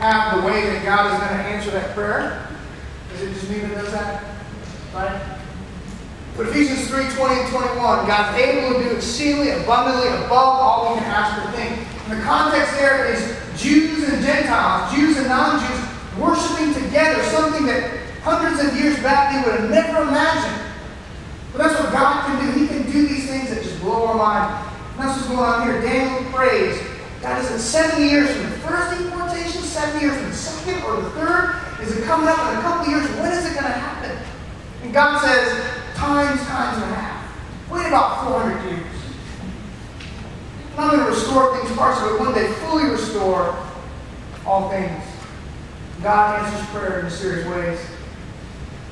have the way that God is going to answer that prayer? Is it just me that does that? Right? But Ephesians 3:20 and 21, God's able to do exceedingly abundantly above all we can ask or think. And the context there is Jews and Gentiles, Jews and non-Jews, worshiping together, something that hundreds of years back they would have never imagined. But that's what God can do. He can do these things that just blow our mind. And that's what's going on here. Daniel prays. God, is it 70 years from the first deportation, 70 years from the second or the third? Is it coming up in a couple of years? When is it going to happen? And God says, times and a half. Wait about 400 years. And I'm going to restore things partially, but one day fully restore all things. God answers prayer in mysterious ways.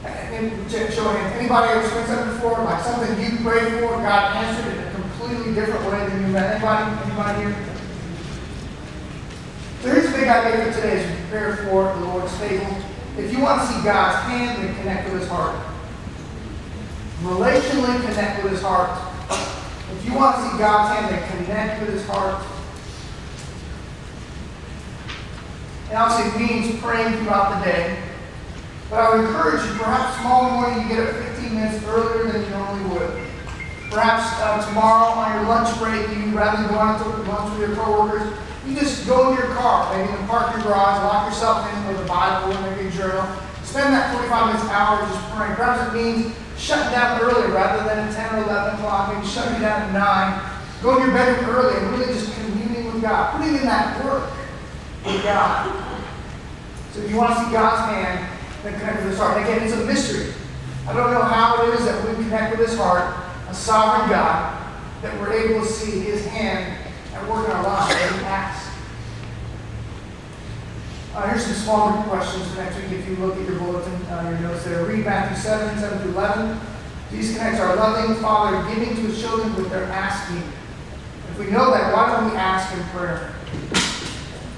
And show of hands. Anybody ever experienced that before? Like something you prayed for, God answered it in a completely different way than you meant. Anybody here? So here's the big idea for today as we prepare for the Lord's table. If you want to see God's hand, then connect with His heart. Relationally connect with His heart. If you want to see God's hand, then connect with His heart. And obviously it means praying throughout the day. But I would encourage you, perhaps tomorrow morning you get up 15 minutes earlier than you normally would. Perhaps tomorrow on your lunch break, rather than going out to lunch with your coworkers, you just go in your car, maybe in the park your garage, lock yourself in with a Bible, maybe a journal. Spend that 45 minutes, hour just praying. Perhaps it means shutting down early rather than at 10 or 11 o'clock, maybe shutting down at 9. Go to your bedroom early and really just communing with God. Putting in that work with God. So if you want to see God's hand, then connect with His heart. And again, it's a mystery. I don't know how it is that we connect with His heart, a sovereign God, that we're able to see His hand at work in our lives as He acts. Here's some small group questions for next week. If you look at your bulletin, your notes there. Read Matthew 7:7-11. Jesus connects our loving Father giving to His children with their asking. If we know that, why don't we ask in prayer?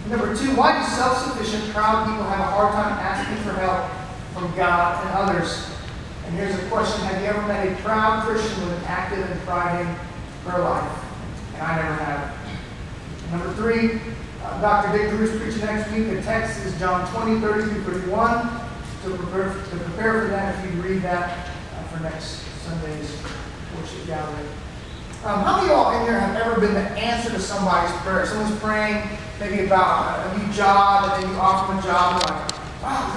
Number 2, why do self-sufficient, proud people have a hard time asking for help from God and others? And here's a question. Have you ever met a proud Christian with an active and thriving prayer life? And I never have. And number 3, Dr. Dick Drew's preaching next week. The text is John 20:30-31. So prepare for that if you read that for next Sunday's worship gathering. How many of y'all in here have ever been the answer to somebody's prayer? Someone's praying maybe about a new job, and then you offer them a job, and they're like, wow,